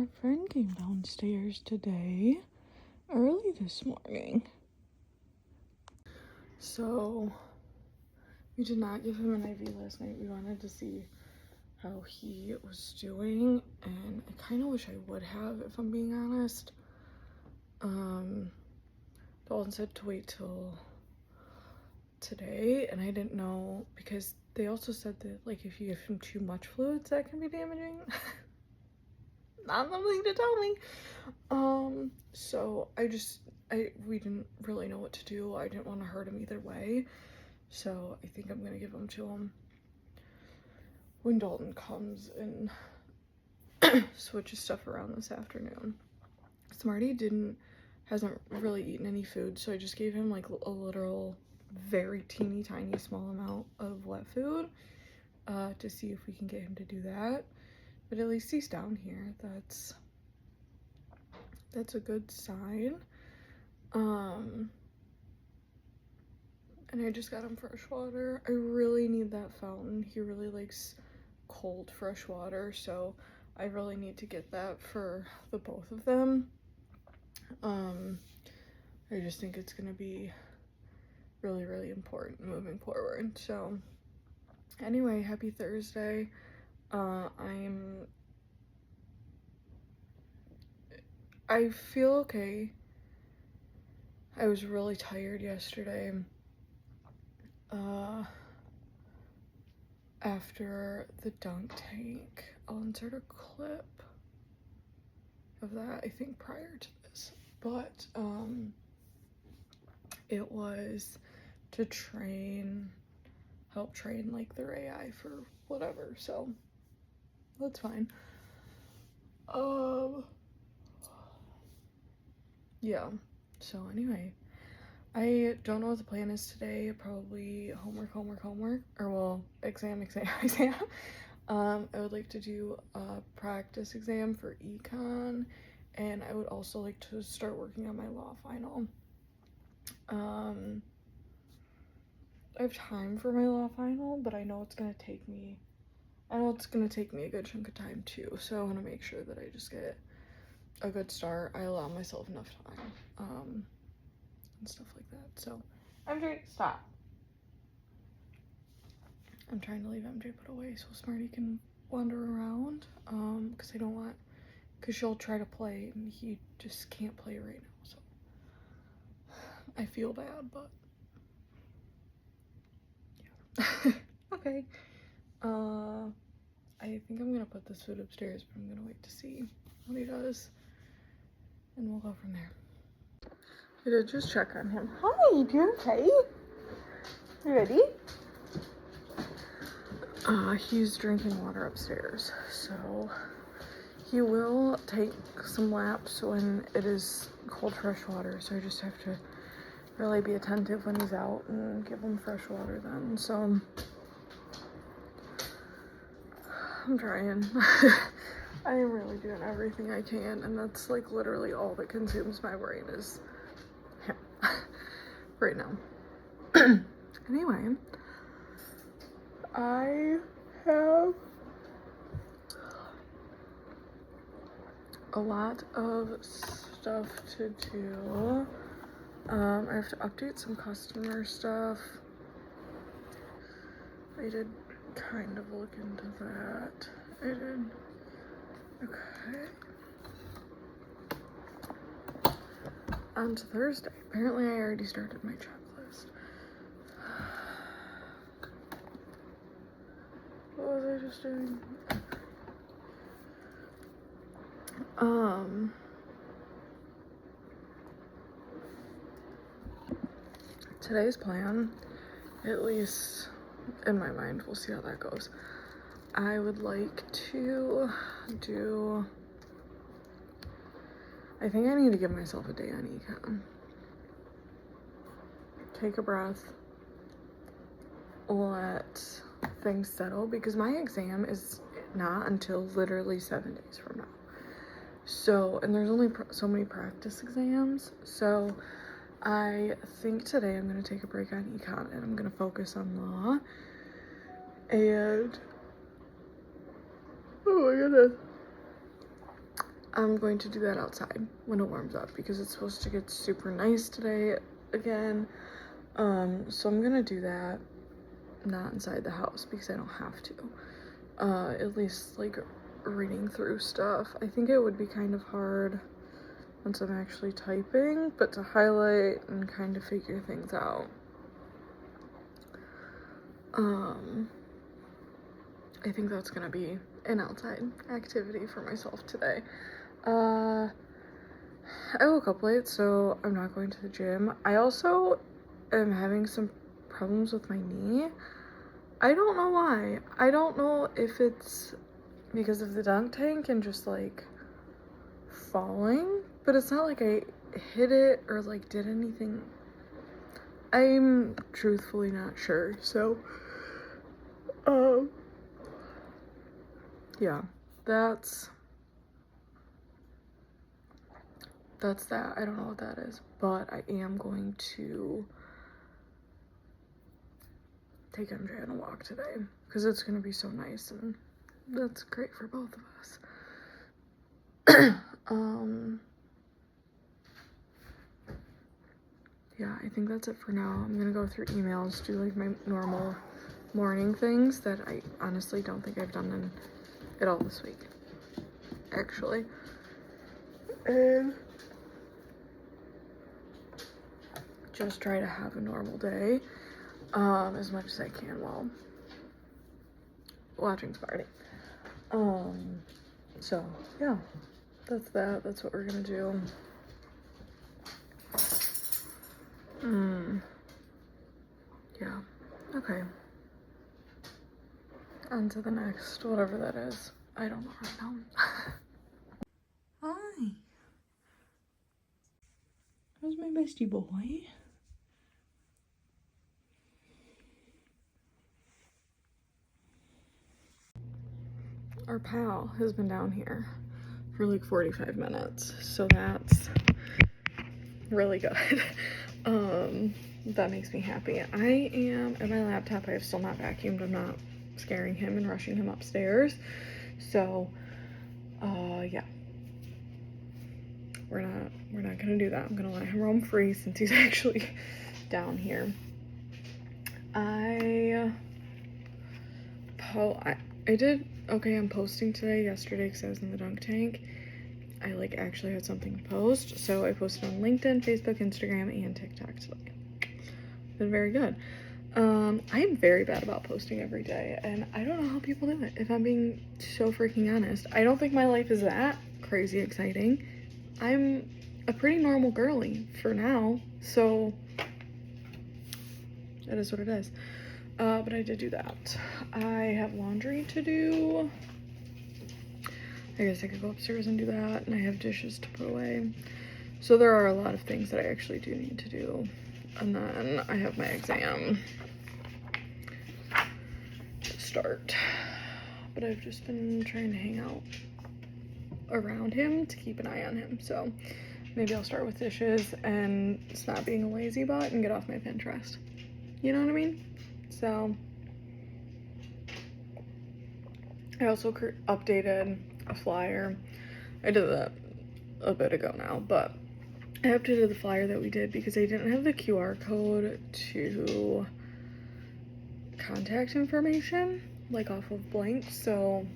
Our friend came downstairs today, early this morning. So, we did not give him an IV last night. We wanted to see how he was doing, and I kind of wish I would have, if I'm being honest. Dalton said to wait till today, and I didn't know, because they also said that, like, if you give him too much fluids, that can be damaging. Not something to tell me. So we didn't really know what to do. I didn't want to hurt him either way, so I think I'm gonna give him to him when Dalton comes and switches stuff around this afternoon. Smarty hasn't really eaten any food, so I just gave him like a literal very teeny tiny small amount of wet food to see if we can get him to do that. But at least he's down here. That's a good sign. And I just got him fresh water. I really need that fountain. He really likes cold fresh water, so I really need to get that for the both of them. I just think it's gonna be really, really important moving forward. So anyway, happy Thursday. I feel okay. I was really tired yesterday. After the dunk tank. I'll insert a clip of that, I think, prior to this. But it was to help train like their AI for whatever, so that's fine. Yeah, so anyway, I don't know what the plan is today. Probably homework, or well, exam. I would like to do a practice exam for econ, and I would also like to start working on my law final. I have time for my law final, but I know it's gonna take me a good chunk of time too, so I want to make sure that I just get a good start. I allow myself enough time, and stuff like that. So, MJ, stop. I'm trying to leave MJ put away so Smarty can wander around, because she'll try to play and he just can't play right now, so I feel bad, but yeah. Okay. I think I'm gonna put this food upstairs, but I'm gonna wait to see what he does, and we'll go from there. I did just check on him. Hi, you okay? You ready? He's drinking water upstairs, so he will take some laps when it is cold fresh water, so I just have to really be attentive when he's out and give him fresh water then. So I'm trying. I am really doing everything I can, and that's like literally all that consumes my brain is him right now. Anyway, I have a lot of stuff to do. I have to update some customer stuff. I did kind of look into that. I did. Okay. On to Thursday. Apparently I already started my checklist. What was I just doing? Today's plan, at least in my mind, we'll see how that goes. I would like to do, I think I need to give myself a day on econ. Take a breath, let things settle, because my exam is not until literally 7 days from now. So, and there's only so many practice exams, so I think today I'm going to take a break on econ and I'm going to focus on law. And oh my goodness, I'm going to do that outside when it warms up because it's supposed to get super nice today again. So I'm gonna do that, not inside the house because I don't have to. At least like reading through stuff. I think it would be kind of hard once I'm actually typing, but to highlight and kind of figure things out. I think that's gonna be an outside activity for myself today. I woke up late, so I'm not going to the gym. I also am having some problems with my knee. I don't know why. I don't know if it's because of the dunk tank and just like falling, but it's not like I hit it or like did anything. I'm truthfully not sure. So, yeah, that's that. I don't know what that is, but I am going to take MJ on a walk today because it's gonna be so nice and that's great for both of us. Yeah, I think that's it for now. I'm gonna go through emails, do like my normal morning things that I honestly don't think I've done at all this week, actually. And just try to have a normal day, as much as I can while watching Sparty. So yeah, that's that. That's what we're gonna do. Yeah, okay. On to the next, whatever that is. I don't know right now. Hi. How's my bestie boy? Our pal has been down here for like 45 minutes, so that's really good. That makes me happy. I am at my laptop. I have still not vacuumed. I'm not scaring him and rushing him upstairs. So, yeah. We're not gonna do that. I'm gonna let him roam free since he's actually down here. I did okay on posting today, yesterday, because I was in the dunk tank. I like actually had something to post, so I posted on LinkedIn, Facebook, Instagram, and TikTok today. Been very good. I am very bad about posting every day, and I don't know how people do it, if I'm being so freaking honest. I don't think my life is that crazy exciting. I'm a pretty normal girly for now, so it is what it is. But I did do that. I have laundry to do. I guess I could go upstairs and do that, and I have dishes to put away. So there are a lot of things that I actually do need to do. And then I have my exam to start. But I've just been trying to hang out around him to keep an eye on him. So maybe I'll start with dishes and stop being a lazy butt and get off my Pinterest. You know what I mean? So I also updated a flyer. I did that a bit ago now, but I updated the flyer that we did because I didn't have the QR code to contact information, like off of blank, so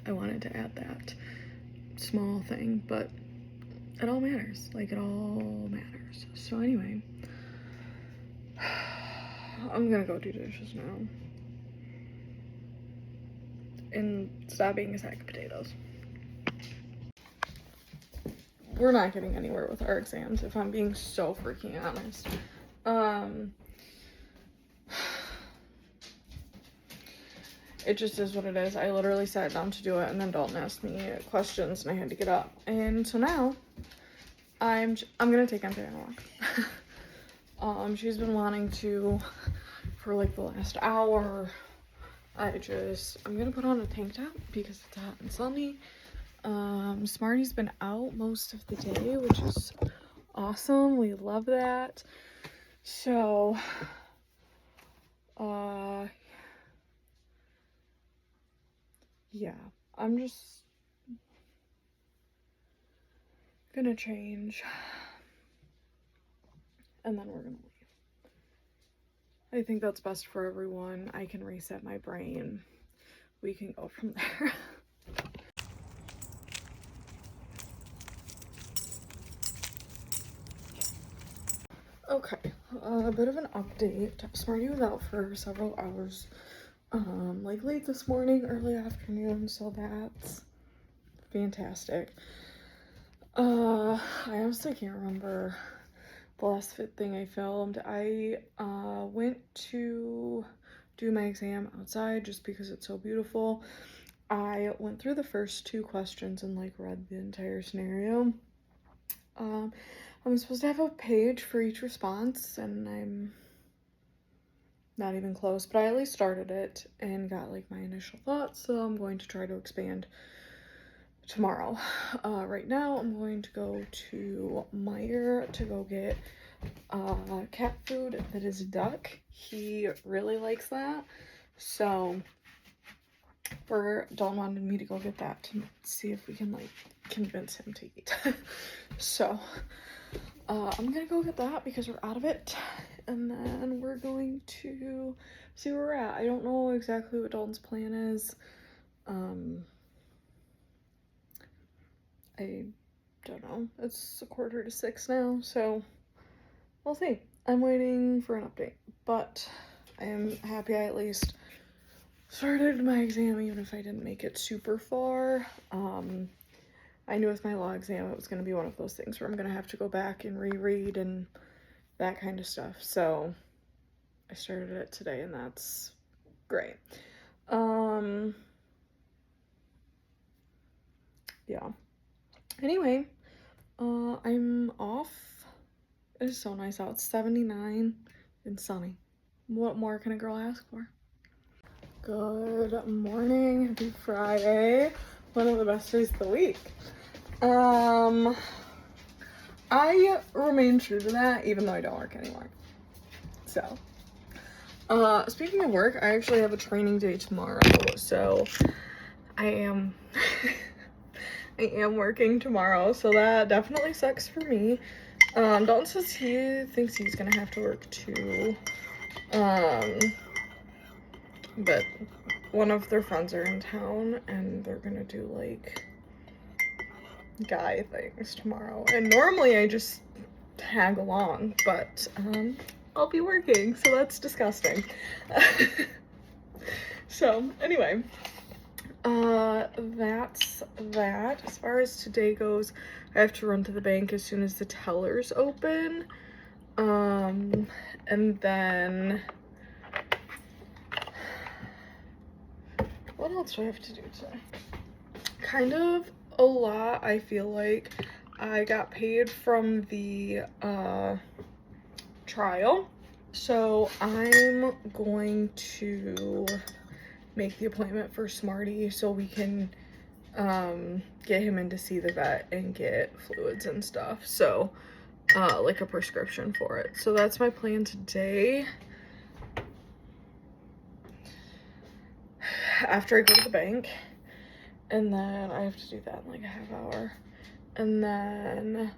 I wanted to add that small thing, but it all matters. Like, it all matters. So anyway, I'm gonna go do dishes now. And stop being a sack of potatoes. We're not getting anywhere with our exams, if I'm being so freaking honest. It just is what it is. I literally sat down to do it, and then Dalton asked me questions, and I had to get up. And so now, I'm gonna take MJ on a walk. She's been wanting to for like the last hour. I'm gonna put on a tank top because it's hot and sunny. Smarty's been out most of the day, which is awesome. We love that. So, yeah, I'm just gonna change, and then we're gonna leave. I think that's best for everyone. I can reset my brain. We can go from there. Okay, a bit of an update. Smarty was out for several hours, like late this morning, early afternoon, so that's fantastic. I honestly can't remember the last fit thing I filmed. I went to do my exam outside just because it's so beautiful. I went through the first 2 questions and like read the entire scenario. I'm supposed to have a page for each response, and I'm not even close, but I at least started it and got like my initial thoughts, so I'm going to try to expand tomorrow. Right now I'm going to go to Meijer to go get cat food that is duck. He really likes that, so Dalton wanted me to go get that to see if we can like convince him to eat. So I'm gonna go get that because we're out of it, and then we're going to see where we're at. I don't know exactly what Dalton's plan is. I don't know. It's 5:45 now, so we'll see. I'm waiting for an update, but I am happy I at least started my exam, even if I didn't make it super far. I knew with my law exam it was going to be one of those things where I'm going to have to go back and reread and that kind of stuff. So I started it today, and that's great. Yeah. Anyway, I'm off. It is so nice out. It's 79 and sunny. What more can a girl ask for? Good morning. Happy Friday. One of the best days of the week. I remain true to that even though I don't work anymore. So, speaking of work, I actually have a training day tomorrow, so I am I am working tomorrow, so that definitely sucks for me. Dalton says he thinks he's gonna have to work too. But one of their friends are in town and they're gonna do like guy things tomorrow. And normally I just tag along, but I'll be working, so that's disgusting. So anyway, that's that. As far as today goes, I have to run to the bank as soon as the tellers open. And then what else do I have to do today? Kind of a lot, I feel like. I got paid from the trial, so I'm going to make the appointment for Smarty so we can get him in to see the vet and get fluids and stuff, so like a prescription for it. So that's my plan today. After I go to the bank, and then I have to do that in like a half hour, and then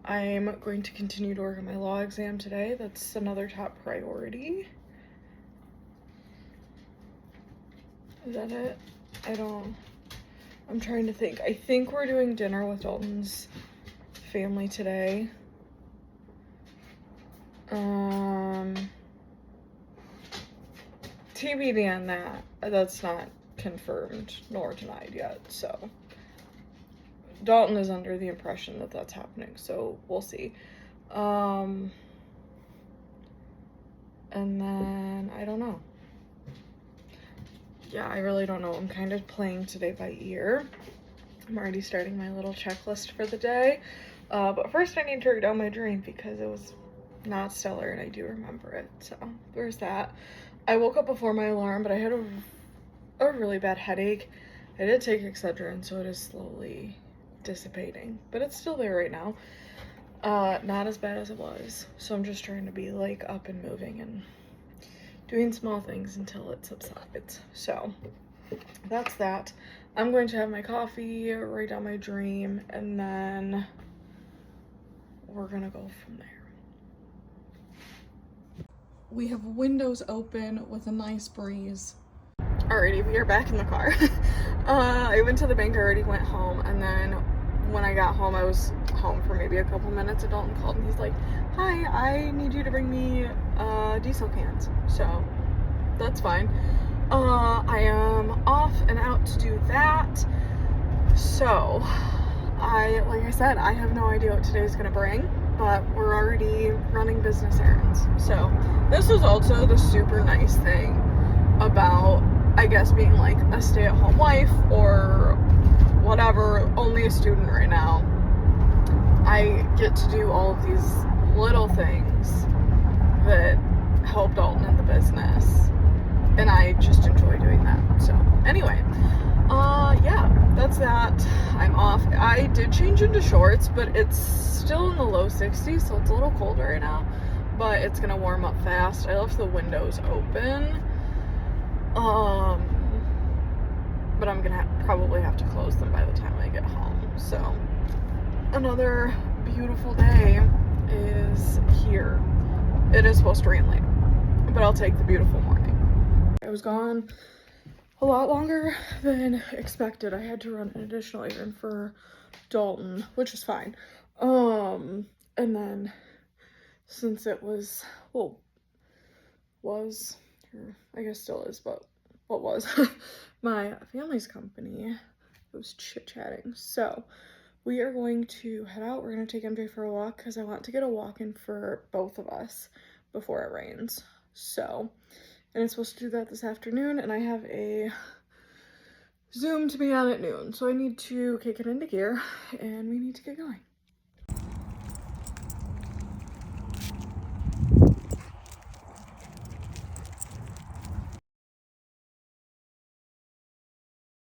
I'm going to continue to work on my law exam today. That's another top priority. Is that it? I'm trying to think. I think we're doing dinner with Dalton's family today. TBD on that. That's not confirmed nor denied yet, so Dalton is under the impression that that's happening, so we'll see. And then I don't know. Yeah, I really don't know. I'm kind of playing today by ear. I'm already starting my little checklist for the day. But first I need to write down my dream because it was not stellar and I do remember it. So there's that. I woke up before my alarm, but I had a really bad headache. I did take Excedrin, so it is slowly dissipating, but it's still there right now. Not as bad as it was. So I'm just trying to be like up and moving and doing small things until it subsides. So that's that. I'm going to have my coffee, write down my dream, and then we're gonna go from there. We have windows open with a nice breeze. Alrighty, we are back in the car. I went to the bank, I already went home, and then when I got home, I was home for maybe a couple minutes, and Dalton called and he's like, hi, I need you to bring me diesel cans. So that's fine. I am off and out to do that. So like I said, I have no idea what today's gonna bring, but we're already running business errands. So this was also the super nice thing about, I guess, being like a stay-at-home wife or whatever, only a student right now. I get to do all of these little things that help Dalton in the business, and I just enjoy doing that. So anyway, yeah, that's that. I'm off. I did change into shorts, but it's still in the low 60s, so it's a little colder right now, but it's gonna warm up fast. I left the windows open, but I'm gonna probably have to close them by the time I get home. So another beautiful day is here. It is supposed to rain later, but I'll take the beautiful morning. I was gone a lot longer than expected. I had to run an additional errand for Dalton, which is fine. And then since it was, well, was, or I guess still is, but what was my family's company, I was chit-chatting. So we are going to head out. We're going to take MJ for a walk because I want to get a walk in for both of us before it rains. So, and it's supposed to do that this afternoon, and I have a Zoom to be on at noon. So I need to kick it into gear, and we need to get going.